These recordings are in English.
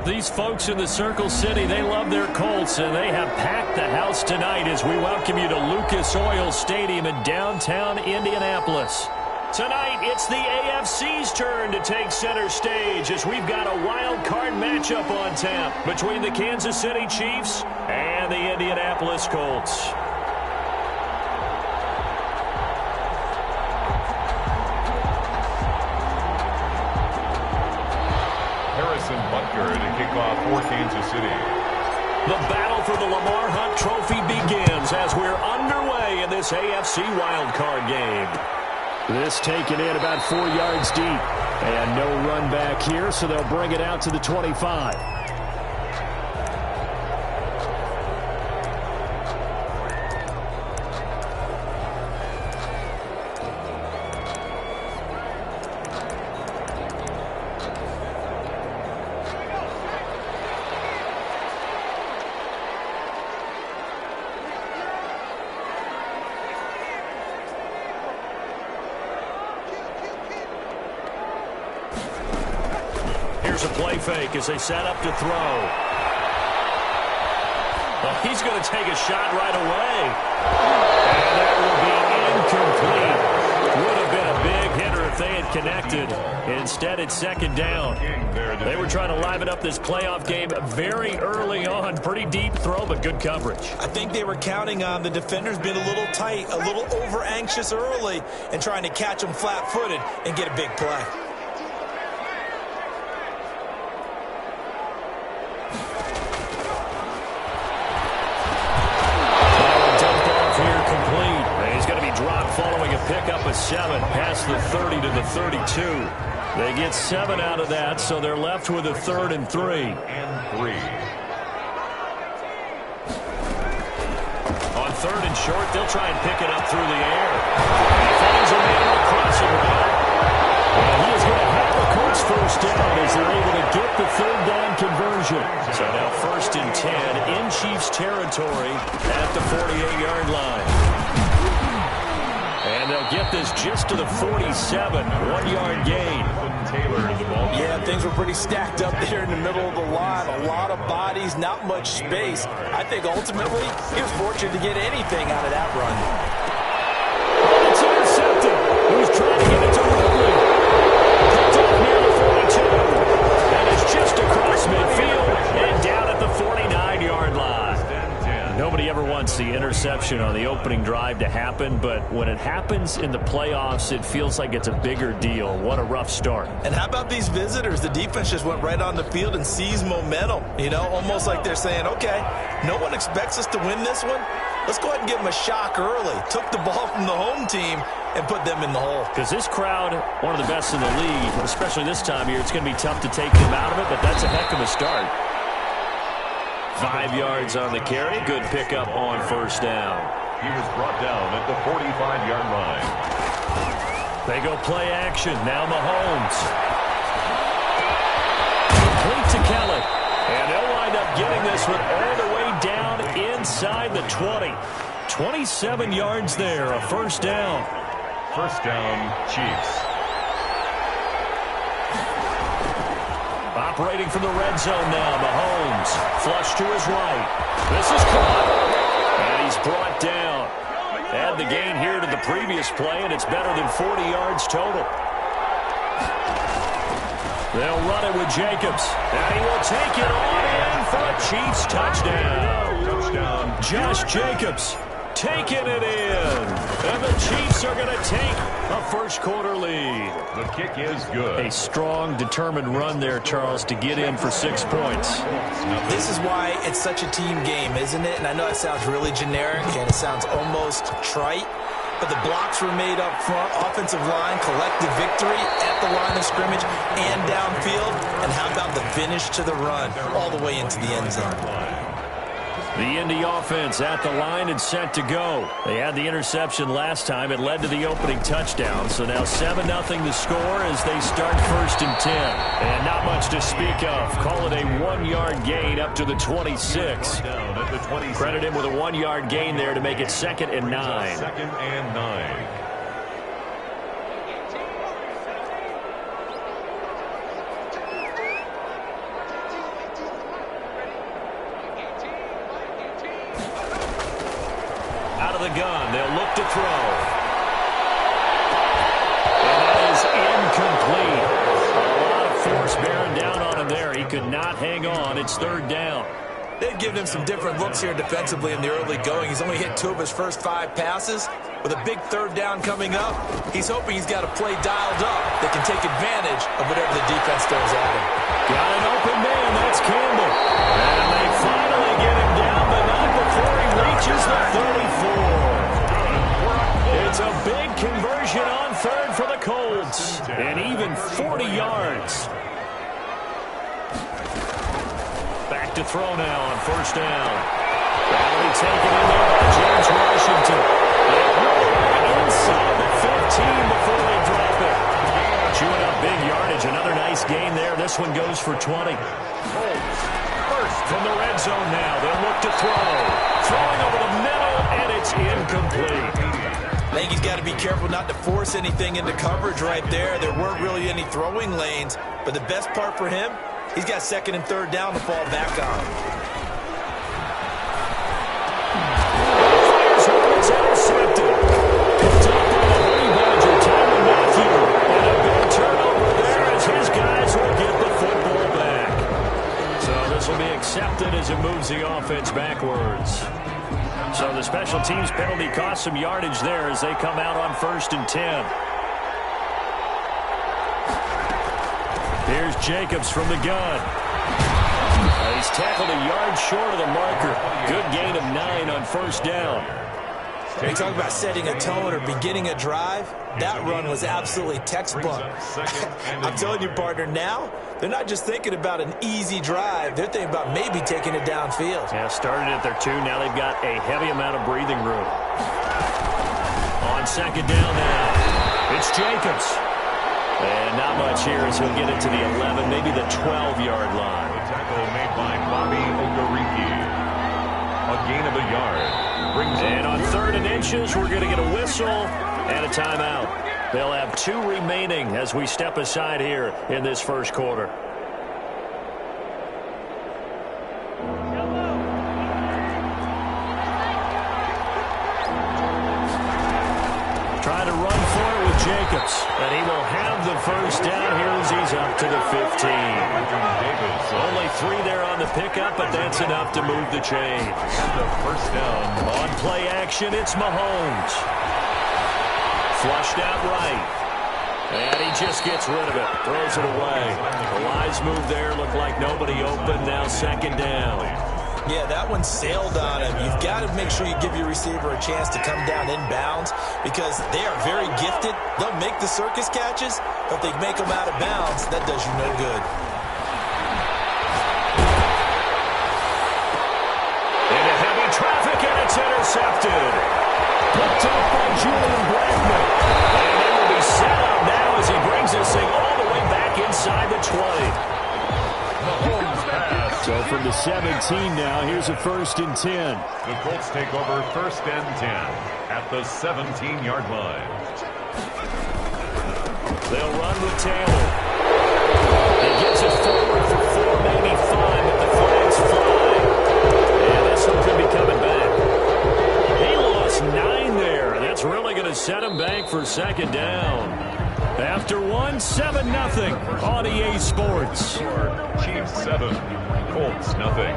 These folks in the Circle City, they love their Colts, and they have packed the house tonight as we welcome you to Lucas Oil Stadium in downtown Indianapolis. Tonight, it's the AFC's turn to take center stage as we've got a wild card matchup on tap between the Kansas City Chiefs and the Indianapolis Colts. To kick off for Kansas City. The battle for the Lamar Hunt Trophy begins as we're underway in this AFC wildcard game. This taken in about 4 yards deep. And no run back here, so they'll bring it out to the 25. Here's a play fake as they set up to throw. Well, he's going to take a shot right away. And that will be incomplete. Would have been a big hitter if they had connected. Instead, it's second down. They were trying to liven up this playoff game very early on. Pretty deep throw, but good coverage. I think they were counting on the defenders being a little tight, a little over-anxious early, and trying to catch them flat-footed and get a big play. Pick up a 7 past the 30 to the 32. They get 7 out of that, so they're left with a 3rd and 3. On 3rd and short, they'll try and pick it up through the air. Fans are making a crossing route. And he is going to have a Colts first down as they're able to get the 3rd down conversion. So now 1st and 10 in Chiefs territory at the 48-yard line. And they'll get this just to the 47, 1-yard gain. Yeah, things were pretty stacked up there in the middle of the line. A lot of bodies, not much space. I think ultimately he was fortunate to get anything out of that run. It's intercepted. He was trying to get it to Ridley. Picked up near the 42. And it's just across midfield and down at the 49-yard line. Nobody ever wants the interception on the opening drive to happen, but when it happens in the playoffs, it feels like it's a bigger deal. What a rough start. And how about these visitors? The defense just went right on the field and seized momentum. You know, almost like they're saying, okay, no one expects us to win this one. Let's go ahead and give them a shock early. Took the ball from the home team and put them in the hole. Because this crowd, one of the best in the league, especially this time of year, it's going to be tough to take them out of it, but that's a heck of a start. 5 yards on the carry. Good pickup on 1st down. He was brought down at the 45-yard line. They go play action. Now Mahomes. Complete to Kelly. And they'll wind up getting this one all the way down inside the 20. 27 yards there. A 1st down. 1st down, Chiefs. Operating from the red zone now, Mahomes. Flush to his right. This is caught. And he's brought down. Add the gain here to the previous play, and it's better than 40 yards total. They'll run it with Jacobs. And he will take it on in for a Chiefs touchdown. Josh Jacobs taking it in. And the Chiefs are going to take a 1st quarter lead. The kick is good. A strong, determined run there, Charles, to get in for 6 points. This is why it's such a team game, isn't it? And I know it sounds really generic and it sounds almost trite, but the blocks were made up front, offensive line, collective victory at the line of scrimmage and downfield. And how about the finish to the run all the way into the end zone? The Indy offense at the line and set to go. They had the interception last time. It led to the opening touchdown. So now 7-0 the score as they start 1st and 10. And not much to speak of. Call it a 1-yard gain up to the 26. Credit him with a 1-yard gain there to make it 2nd and 9. 2nd and 9. gun. They'll look to throw. And that is incomplete. A lot of force bearing down on him there. He could not hang on. It's third down. They've given him some different looks here defensively in the early going. He's only hit 2 of his first 5 passes. With a big third down coming up, he's hoping he's got a play dialed up that can take advantage of whatever the defense throws at him. Got an open man. That's Campbell. And they finally get him down, but not before he reaches the 34. It's a big conversion on third for the Colts. And even 40 yards. Back to throw now on first down. That'll be taken in there by James Washington. Inside the 15 before they drop it. Chewing up big yardage. Another nice gain there. This one goes for 20. Colts first from the red zone now. They'll look to throw. Throwing over the middle, and it's incomplete. I think he's got to be careful not to force anything into coverage right there. There weren't really any throwing lanes, but the best part for him, he's got second and third down to fall back on. It's intercepted. Picked up by the Honey Badger, Tyler Matthew. And a big turnover there as his guys will get the football back. So this will be accepted as it moves the offense backwards. So the special teams penalty cost some yardage there as they come out on 1st and 10. Here's Jacobs from the gun. He's tackled a yard short of the marker. Good gain of 9 on first down. They talk about setting a tone or beginning a drive. That run was absolutely textbook. I'm telling you, partner, now they're not just thinking about an easy drive. They're thinking about maybe taking it downfield. Yeah, started at their 2. Now they've got a heavy amount of breathing room. On second down now, it's Jacobs. And not much here as he'll get it to the 11, maybe the 12-yard line. The tackle made by Bobby Okereke. A gain of a yard. And on 3rd and inches, we're going to get a whistle and a timeout. They'll have 2 remaining as we step aside here in this first quarter. Trying to run for it with Jacobs. And he will have the first down here as he's up to the 15. Only 3 there on the pickup, but that's enough to move the chains. And the first down. On play action, it's Mahomes. Flushed out right. And he just gets rid of it. Throws it away. The wise move there. Looked like nobody open. Now second down. Yeah, that one sailed on him. You've got to make sure you give your receiver a chance to come down inbounds because they are very gifted. They'll make the circus catches, but if they make them out of bounds, that does you no good. Into heavy traffic, and it's intercepted. Picked up by Julian Blackman. And they will be set up now as he brings this thing all the way back inside the 20. So from the 17 now, here's a 1st and 10. The Colts take over 1st and 10 at the 17-yard line. They'll run with Taylor. He gets it forward for 4, maybe 5, but the flags fly. And this one could be coming back. He lost 9 there. That's really going to set him back for second down. After 1, 7-0 on EA Sports. Chiefs 7, Colts nothing.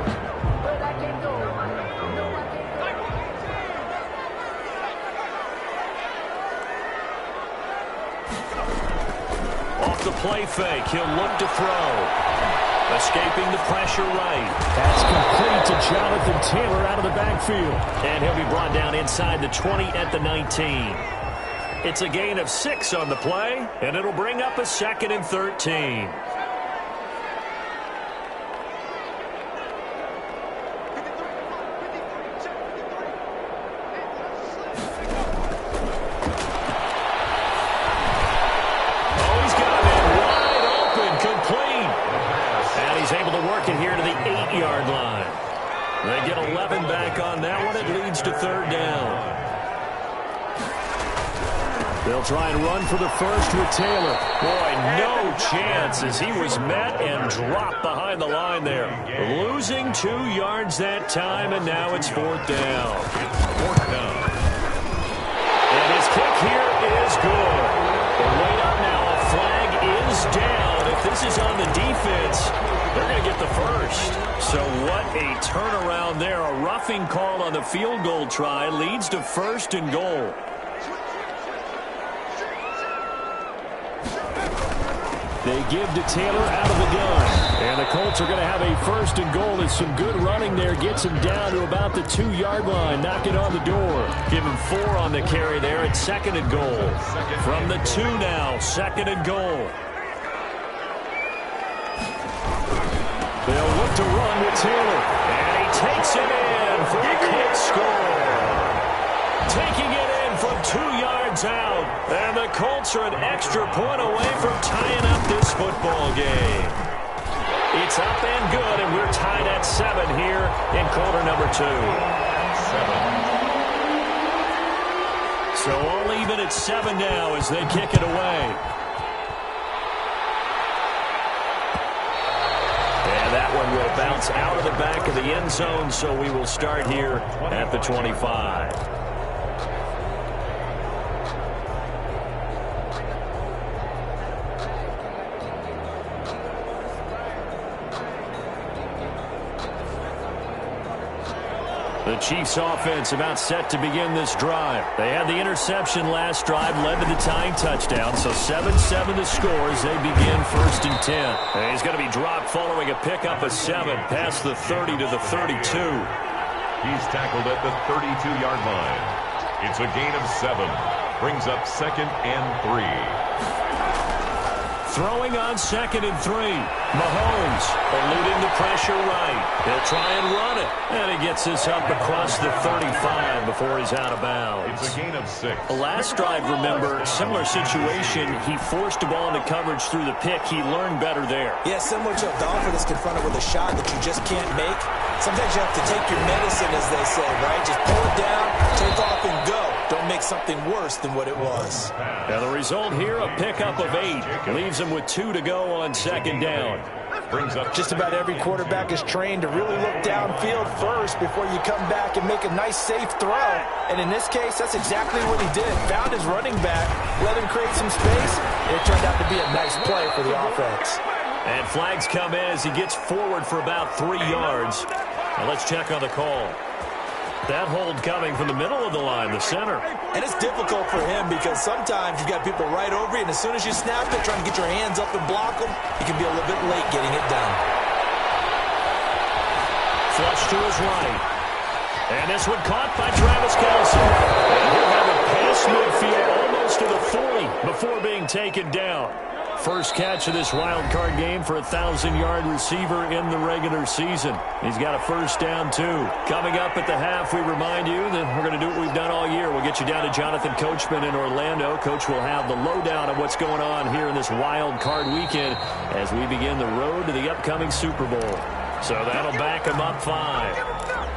Off the play fake, he'll look to throw. Escaping the pressure right. That's complete to Jonathan Taylor out of the backfield. And he'll be brought down inside the 20 at the 19. It's a gain of 6 on the play, and it'll bring up a 2nd and 13. Yard line. They get 11 back on that one. It leads to 3rd down. They'll try and run for the first with Taylor. Boy, no chance as he was met and dropped behind the line there. Losing 2 yards that time, and now it's 4th down. 4th down. good. The weight up now. A flag is down. If this is on the defense, they're going to get the first. So what a turnaround there. A roughing call on the field goal try leads to 1st and goal. They give to Taylor out of the gun. And the Colts are going to have a 1st and goal as some good running there gets him down to about the 2-yard line. Knock it on the door. Give him 4 on the carry there at 2nd and goal. From the 2 now, 2nd and goal. They'll look to run with Taylor. And he takes it in for a quick score. Taking it in from 2 yards out. And the Colts are an extra point away from tying up this football game. It's up and good, and we're tied at 7 here in quarter number 2. 7. So all even at 7 now as they kick it away. And that one will bounce out of the back of the end zone, so we will start here at the 25. The Chiefs offense about set to begin this drive. They had the interception last drive, led to the tying touchdown, so 7-7 the score as they begin 1st and 10. And he's going to be dropped following a pickup of 7 past the 30 to the 32. He's tackled at the 32-yard line. It's a gain of 7. Brings up 2nd and 3. Throwing on 2nd and 3. Mahomes eluding the pressure right. He'll try and run it. And he gets this up across the 35 before he's out of bounds. It's a gain of 6. The last drive, remember, similar situation. He forced a ball into coverage through the pick. He learned better there. Yeah, similar to a golfer that's confronted with a shot that you just can't make. Sometimes you have to take your medicine, as they say, right? Just pull it down, take off, and go. Don't make something worse than what it was. Now the result here, a pickup of 8. Leaves him with 2 to go on 2nd down. Brings up just about every quarterback is trained to really look downfield first before you come back and make a nice, safe throw. And in this case, that's exactly what he did. Found his running back, let him create some space, and it turned out to be a nice play for the offense. And flags come in as he gets forward for about 3 yards. Now let's check on the call. That hold coming from the middle of the line, the center. And it's difficult for him because sometimes you've got people right over you, and as soon as you snap it, trying to get your hands up and block them, you can be a little bit late getting it done. Flush to his right. And this one caught by Travis Kelce. And he'll have it past midfield almost to the 40 before being taken down. First catch of this wild card game for a 1,000-yard receiver in the regular season. He's got a first down, too. Coming up at the half, we remind you that we're going to do what we've done all year. We'll get you down to Jonathan Coachman in Orlando. Coach will have the lowdown of what's going on here in this wild card weekend as we begin the road to the upcoming Super Bowl. So that'll back him up 5.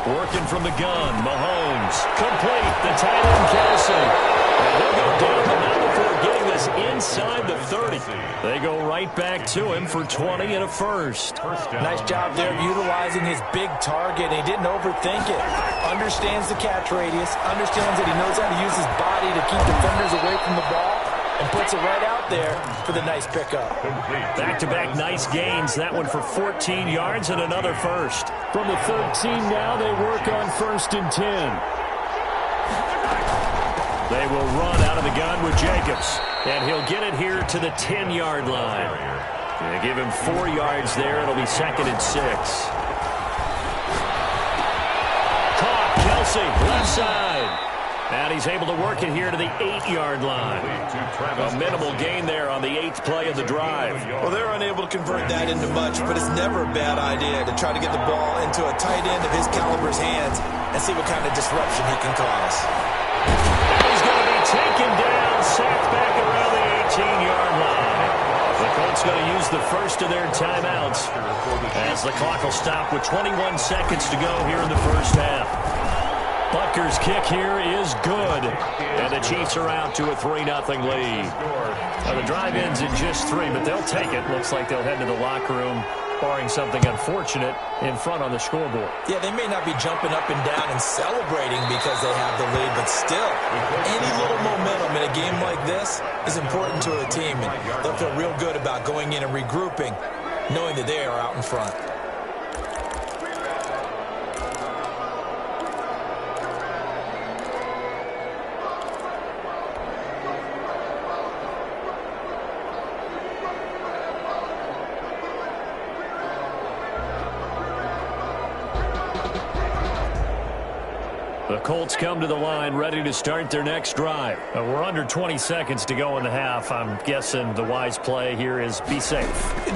Working from the gun, Mahomes. Complete, the tight end, Kelce. And he'll go down, but not before getting this inside the 30. They go right back to him for 20 and a first. Nice job there of utilizing his big target. He didn't overthink it. Understands the catch radius. Understands that he knows how to use his body to keep defenders away from the ball. And puts it right out there for the nice pickup. Back-to-back nice gains. That one for 14 yards and another first. From the 13 now, they work on 1st and 10. They will run out of the gun with Jacobs. And he'll get it here to the 10-yard line. They give him 4 yards there. It'll be 2nd and 6. Caught, Kelce, left side. And he's able to work it here to the 8-yard line. A minimal gain there on the 8th play of the drive. Well, they're unable to convert that into much, but it's never a bad idea to try to get the ball into a tight end of his caliber's hands and see what kind of disruption he can cause. He's going to be taken down, sacked back around the 18-yard line. The Colts going to use the first of their timeouts as the clock will stop with 21 seconds to go here in the first half. Butker's kick here is good. And the Chiefs are out to a 3-0 lead. Now, the drive ends at just 3, but they'll take it. Looks like they'll head to the locker room, barring something unfortunate, in front on the scoreboard. Yeah, they may not be jumping up and down and celebrating because they have the lead, but still, any little momentum in a game like this is important to a team, and they'll feel real good about going in and regrouping, knowing that they are out in front. The Colts come to the line ready to start their next drive. We're under 20 seconds to go in the half. I'm guessing the wise play here is be safe.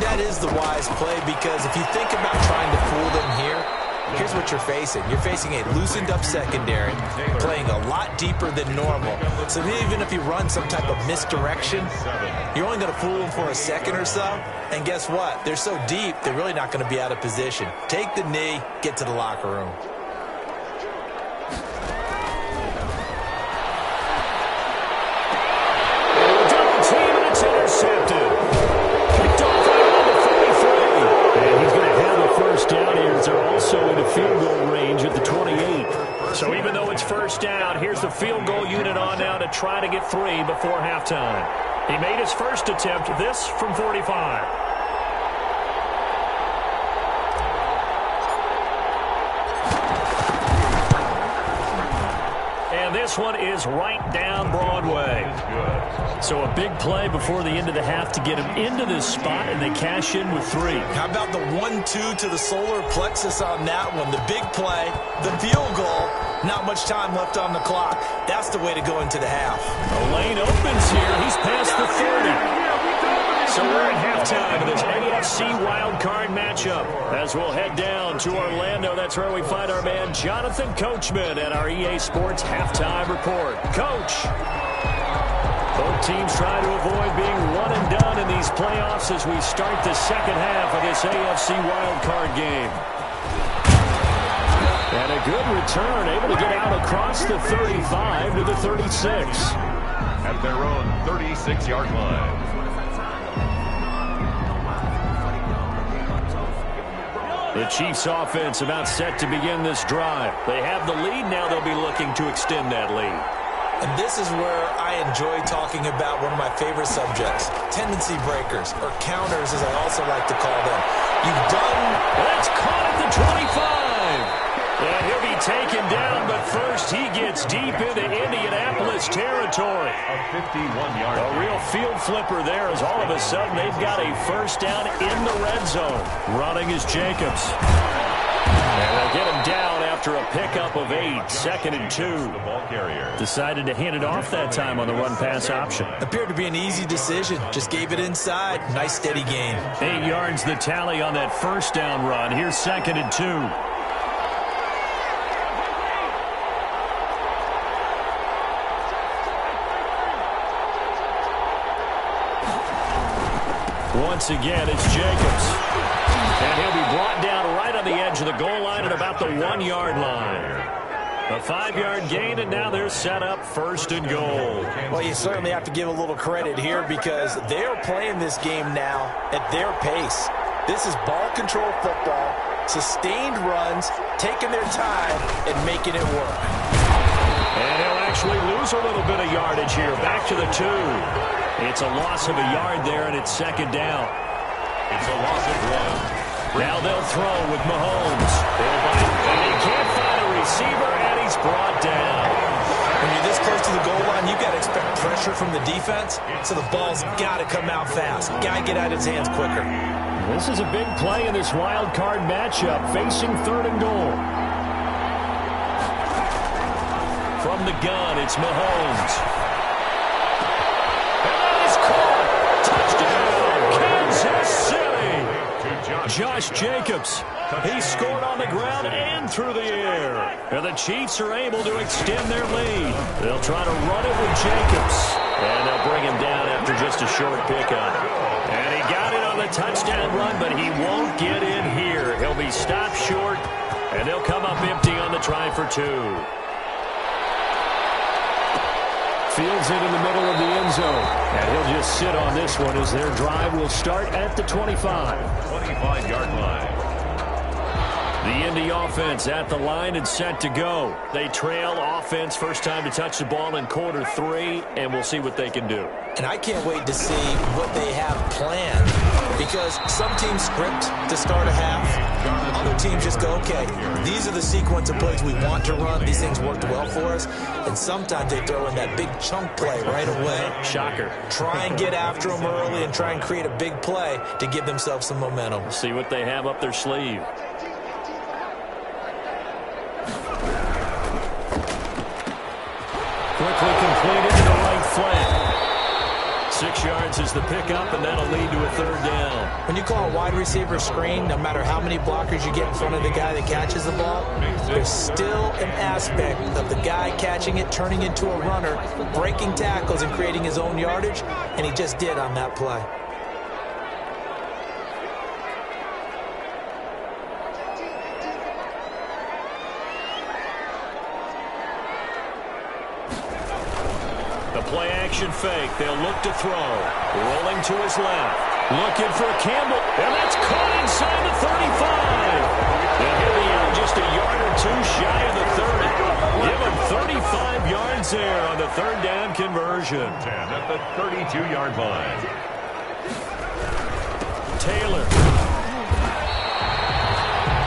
That is the wise play, because if you think about trying to fool them here, here's what you're facing. You're facing a loosened up secondary, playing a lot deeper than normal. So even if you run some type of misdirection, you're only going to fool them for a second or so. And guess what? They're so deep, they're really not going to be out of position. Take the knee, get to the locker room. Intercepted. Picked off around the 43. And he's going to have a first down here, as they're also in a field goal range at the 28. So even though it's first down, here's the field goal unit on now to try to get 3 before halftime. He made his first attempt, this from 45. And this one is right down Broadway. So a big play before the end of the half to get him into this spot, and they cash in with 3. How about the 1-2 to the solar plexus on that one? The big play, the field goal, not much time left on the clock. That's the way to go into the half. The lane opens here. He's past the 30. So we're at halftime of this AFC wildcard matchup. As we'll head down to Orlando, that's where we find our man Jonathan Coachman at our EA Sports Halftime Report. Coach, both teams try to avoid being one and done in these playoffs as we start the second half of this AFC wildcard game. And a good return, able to get out across the 35 to the 36. At their own 36-yard line. The Chiefs offense about set to begin this drive. They have the lead. Now they'll be looking to extend that lead. And this is where I enjoy talking about one of my favorite subjects, tendency breakers, or counters as I also like to call them. You've done... That's caught at the 25. And he'll be taken down, but first he gets deep into Indianapolis territory. A 51-yard. A real field flipper there, as all of a sudden they've got a first down in the red zone. Running is Jacobs. And they'll get him down after a pickup of 8, 2nd and 2. The ball carrier decided to hand it off that time on the run-pass option. Appeared to be an easy decision. Just gave it inside. Nice steady gain. 8 yards the tally on that first down run. Here's 2nd and 2. Once again, it's Jacobs. And he'll be brought down right on the edge of the goal line at about the 1-yard line. A 5-yard gain, and now they're set up 1st and goal. Well, you certainly have to give a little credit here because they're playing this game now at their pace. This is ball control football, sustained runs, taking their time, and making it work. And he'll actually lose a little bit of yardage here. Back to the 2. It's a loss of a yard there, and it's 2nd down. It's a loss of 1. Now they'll throw with Mahomes. And he can't find a receiver, and he's brought down. When you're this close to the goal line, you've got to expect pressure from the defense, so the ball's got to come out fast. Got to get out of his hands quicker. This is a big play in this wild card matchup, facing 3rd and goal. From the gun, it's Mahomes. Josh Jacobs. He scored on the ground and through the air. And the Chiefs are able to extend their lead. They'll try to run it with Jacobs. And they'll bring him down after just a short pickup. And he got it on the touchdown run, but he won't get in here. He'll be stopped short, and they'll come up empty on the try for 2. Fields it in the middle of the end zone. And he'll just sit on this one as their drive will start at the 25. 25-yard line. The Indy offense at the line and set to go. They trail offense first time to touch the ball in quarter 3, and we'll see what they can do. And I can't wait to see what they have planned, because some teams script to start a half. Other teams just go, okay, these are the sequence of plays we want to run. These things worked well for us. And sometimes they throw in that big chunk play right away. Shocker. Try and get after them early and try and create a big play to give themselves some momentum. We'll see what they have up their sleeve. Quickly completed to the right flank. 6 yards is the pickup, and that'll lead to a third down. When you call a wide receiver screen, no matter how many blockers you get in front of the guy that catches the ball, there's still an aspect of the guy catching it, turning into a runner, breaking tackles and creating his own yardage, and he just did on that play. Play action fake. They'll look to throw. Rolling to his left. Looking for Campbell. And that's caught inside the 35. And he'll be out just a yard or two shy of the 30. Give him 35 yards there on the third down conversion. 10 at the 32-yard line. Taylor.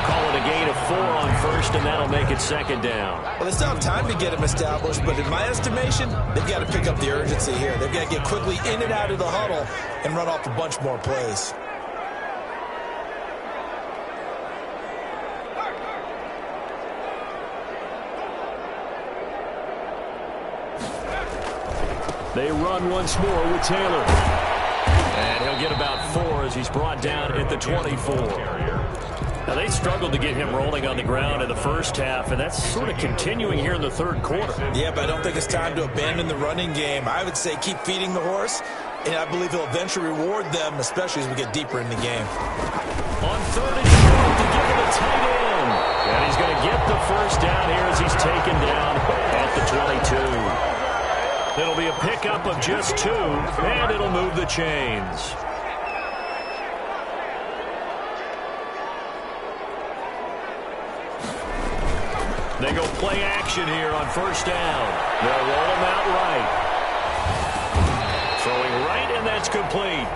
Call it a gain of 4 on first, and that'll make it second down. Well, they still have time to get him established, but in my estimation, they've got to pick up the urgency here. They've got to get quickly in and out of the huddle and run off a bunch more plays. They run once more with Taylor. And he'll get about 4 as he's brought down at the 24. Now, they struggled to get him rolling on the ground in the first half, and that's sort of continuing here in the third quarter. Yeah, but I don't think it's time to abandon the running game. I would say keep feeding the horse, and I believe he'll eventually reward them, especially as we get deeper in the game. On third and short to give it a tight end. And he's going to get the first down here as he's taken down at the 22. It'll be a pickup of just 2, and it'll move the chains. They go play action here on first down. They'll roll him out right. Throwing right, and that's complete.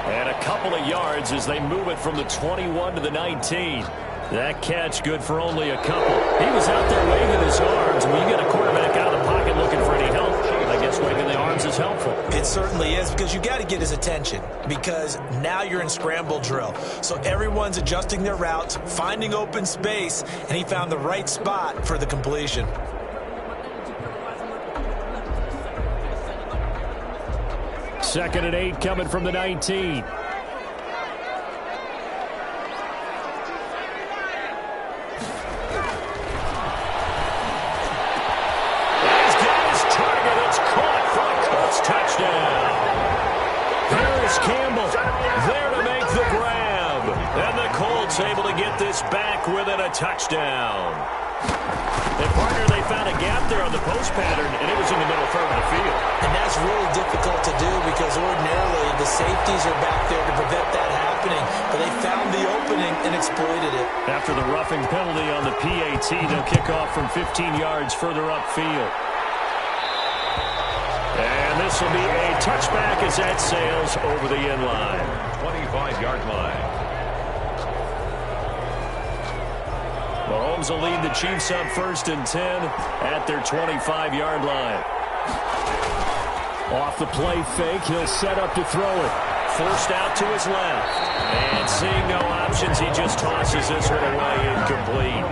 And a couple of yards as they move it from the 21 to the 19. That catch good for only a couple. He was out there waving his arms. When you get a quarterback out of the pocket looking for any help, I guess waving the arms is helpful. It certainly is, because you got to get his attention, because now you're in scramble drill. So everyone's adjusting their routes, finding open space, and he found the right spot for the completion. Second and 8 coming from the 19. Touchdown. Here's Campbell there to make the grab. And the Colts able to get this back within a touchdown. And partner, they found a gap there on the post pattern, and it was in the middle third of the field. And that's really difficult to do, because ordinarily the safeties are back there to prevent that happening. But they found the opening and exploited it. After the roughing penalty on the PAT, they'll kick off from 15 yards further upfield. And this will be a touchback as that sails over the end line. 25-yard line. Mahomes will lead the Chiefs up first and 10 at their 25-yard line. Off the play fake, he'll set up to throw it. Forced out to his left. And seeing no options, he just tosses this one away incomplete.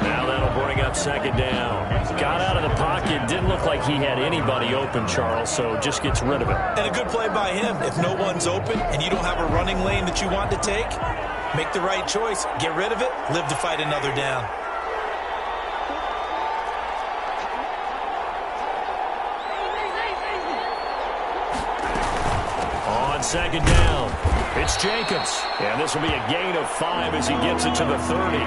Now that'll bring up second down. Got out of the pocket, didn't look like he had anybody open, Charles, so just gets rid of it. And a good play by him. If no one's open and you don't have a running lane that you want to take, make the right choice. Get rid of it. Live to fight another down. On second down, it's Jacobs. And this will be a gain of 5 as he gets it to the 30.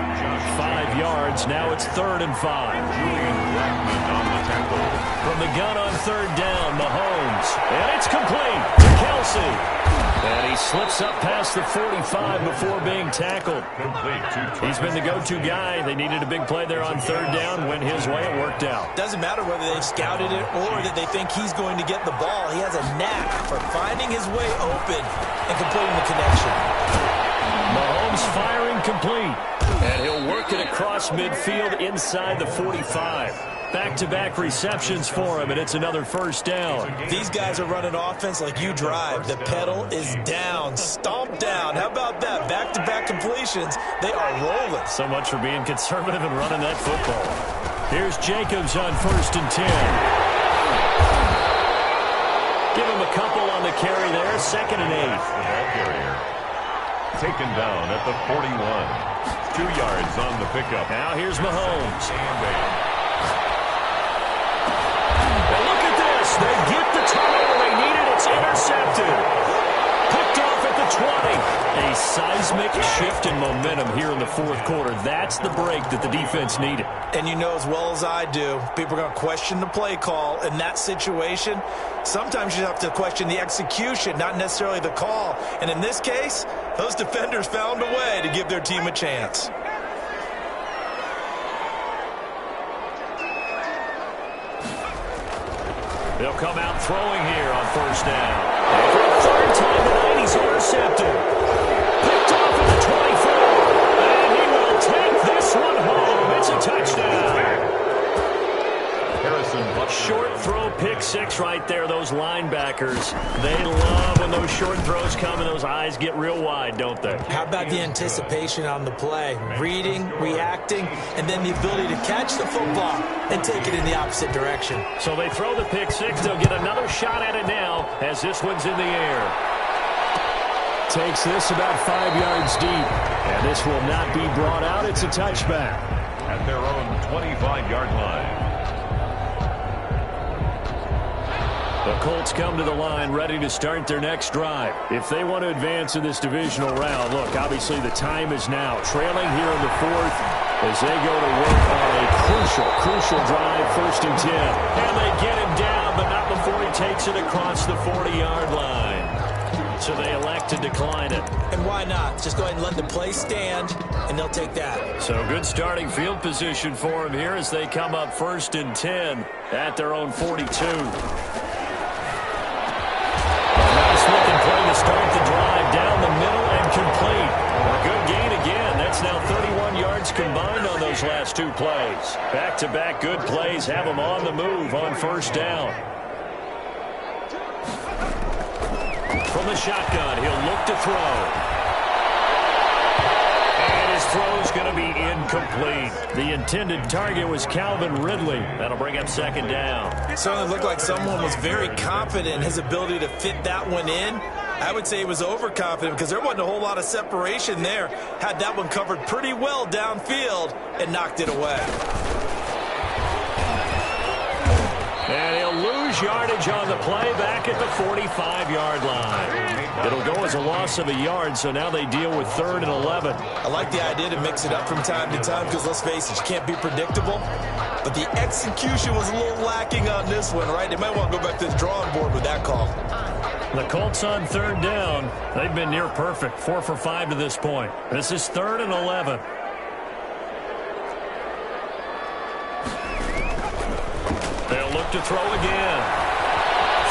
5 yards. Now it's 3rd and 5. Julian Blackman on the tackle. From the gun on 3rd down, Mahomes. And it's complete to Kelsey. And he slips up past the 45 before being tackled. Complete to He's been the go-to guy. They needed a big play there on 3rd down. Went his way. It worked out. Doesn't matter whether they've scouted it or that they think he's going to get the ball. He has a knack for finding his way open and completing the connection. Mahomes firing complete. And he'll work it across midfield inside the 45. Back-to-back receptions for him, and it's another 1st down. These guys are running offense like you drive. The pedal is down, stomped down. How about that? Back-to-back completions. They are rolling. So much for being conservative and running that football. Here's Jacobs on 1st and 10. Give him a couple on the carry there. 2nd and 8. the ball carrier. Taken down at the 41. 2 yards on the pickup. Now here's Mahomes. And They get the turnover they needed. It's intercepted. Picked off at the 20. A seismic shift in momentum here in the 4th quarter. That's the break that the defense needed. And you know as well as I do, people are going to question the play call in that situation. Sometimes you have to question the execution, not necessarily the call. And in this case, those defenders found a way to give their team a chance. They'll come out throwing here on 1st down. And for the 3rd time tonight, he's intercepted. Picked off at the 24. And he will take this one home. It's a touchdown. Short throw, pick 6 right there. Those linebackers, they love when those short throws come and those eyes get real wide, don't they? How about the anticipation on the play? Reading, reacting, and then the ability to catch the football and take it in the opposite direction. So they throw the pick 6. They'll get another shot at it now as this one's in the air. Takes this about 5 yards deep. And this will not be brought out. It's a touchback. At their own 25-yard line. The Colts come to the line ready to start their next drive. If they want to advance in this divisional round, look, obviously the time is now. Trailing here in the 4th as they go to work on a crucial drive, 1st and 10. And they get him down, but not before he takes it across the 40-yard line. So they elect to decline it. And why not? Just go ahead and let the play stand, and they'll take that. So good starting field position for him here as they come up 1st and 10 at their own 42. Looking play to start the drive down the middle and complete. A good gain again. That's now 31 yards combined on those last 2 plays. Back-to-back good plays have them on the move on 1st down. From the shotgun, he'll look to throw. And his throw's going to be incomplete. The intended target was Calvin Ridley. That'll bring up 2nd down. It certainly looked like someone was very confident in his ability to fit that one in. I would say he was overconfident because there wasn't a whole lot of separation there. Had that one covered pretty well downfield and knocked it away. And he'll lose yardage on the play back at the 45-yard line. It'll go as a loss of a yard, so now they deal with 3rd and 11. I like the idea to mix it up from time to time because, let's face it, you can't be predictable. But the execution was a little lacking on this one, right? They might want to go back to the drawing board with that call. The Colts on 3rd down. They've been near perfect, 4 for 5 to this point. This is 3rd and 11. They'll look to throw again.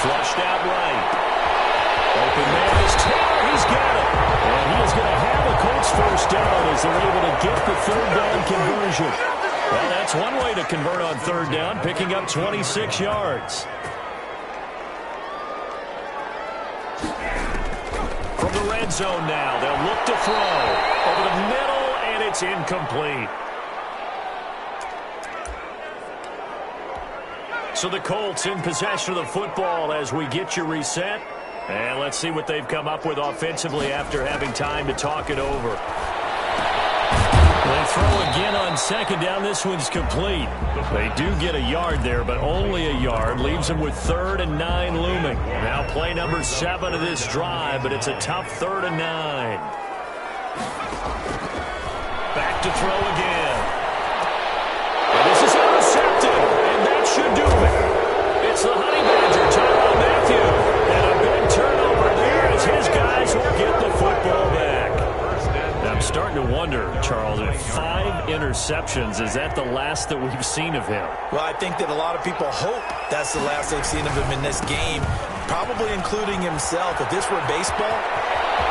Flushed out right. Open man is Taylor. He's got it. And he is going to have a Colts 1st down as they're able to get the 3rd down conversion. Well, that's one way to convert on 3rd down, picking up 26 yards. From the red zone now, they'll look to throw. Over the middle, and it's incomplete. So the Colts in possession of the football as we get you reset. And let's see what they've come up with offensively after having time to talk it over. They throw again on 2nd down. This one's complete. They do get a yard there, but only a yard. Leaves them with 3rd and 9 looming. Now play number 7 of this drive, but it's a tough 3rd and 9. Back to throw again. 5 interceptions. Is that the last that we've seen of him? Well, I think that a lot of people hope that's the last they've seen of him in this game, probably including himself. If this were baseball,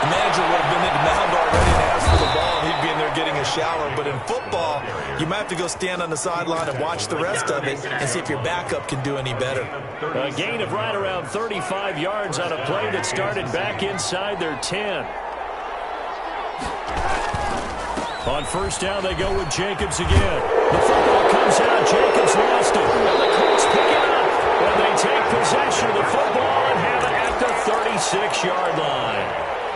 the manager would have been in the mound already and asked for the ball, and he'd be in there getting a shower. But in football, you might have to go stand on the sideline and watch the rest of it and see if your backup can do any better. A gain of right around 35 yards on a play that started back inside their 10. On first down, they go with Jacobs again. The football comes out. Jacobs lost it. And the Colts pick it up. And they take possession of the football and have it at the 36-yard line.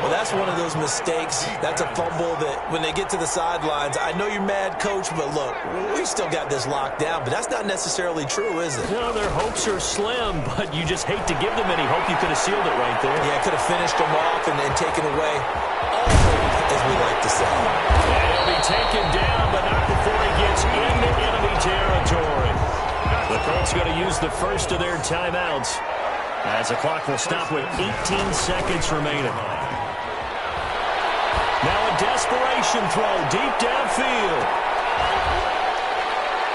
Well, that's one of those mistakes. That's a fumble that when they get to the sidelines, I know you're mad, Coach, but look, we still got this locked down. But that's not necessarily true, is it? No, their hopes are slim, but you just hate to give them any hope. You could have sealed it right there. Yeah, could have finished them off and then taken away all hope, as we like to say. And he'll be taken down, but not before he gets into enemy territory. The Colts going to use the first of their timeouts as the clock will stop with 18 seconds remaining. Now a desperation throw deep downfield.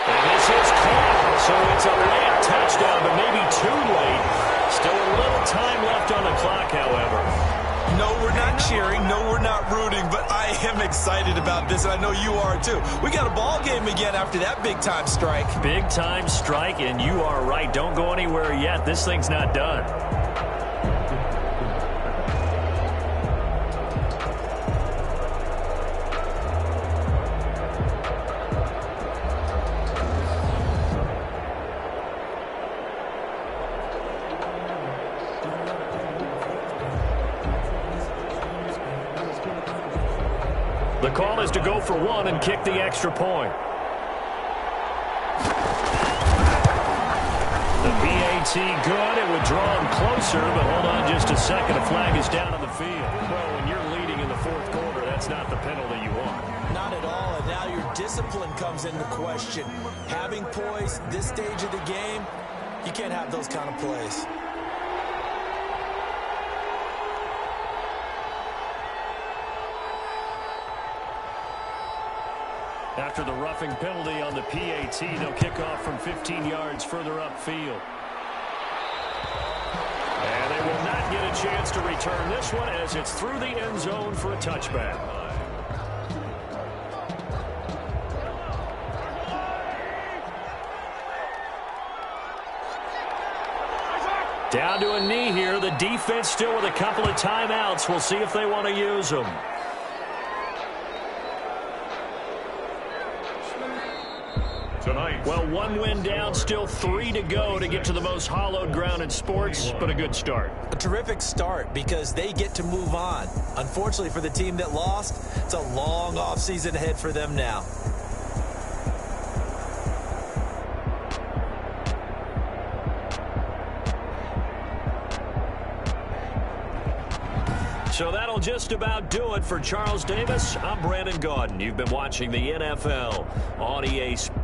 And this is caught, so it's a late touchdown, but maybe too late. Still a little time left on the clock, however. No, we're not cheering. No, we're not rooting, but I am excited about this, and I know you are too. We got a ball game again after that big-time strike. Big-time strike, and you are right. Don't go anywhere yet. This thing's not done. The call is to go for one and kick the extra point. The PAT good. It would draw him closer, but hold on just a second. A flag is down on the field. Well, when you're leading in the fourth quarter, that's not the penalty you want. Not at all, and now your discipline comes into question. Having poise this stage of the game, you can't have those kind of plays. After the roughing penalty on the PAT, they'll kick off from 15 yards further upfield. And they will not get a chance to return this one as it's through the end zone for a touchback. Down to a knee here. The defense still with a couple of timeouts. We'll see if they want to use them. Tonight. Well, one win down, still 3 to go to get to the most hallowed ground in sports, but a good start. A terrific start because they get to move on. Unfortunately for the team that lost, it's a long offseason ahead for them now. So that'll just about do it for Charles Davis. I'm Brandon Gaudin. You've been watching the NFL on EA Sports.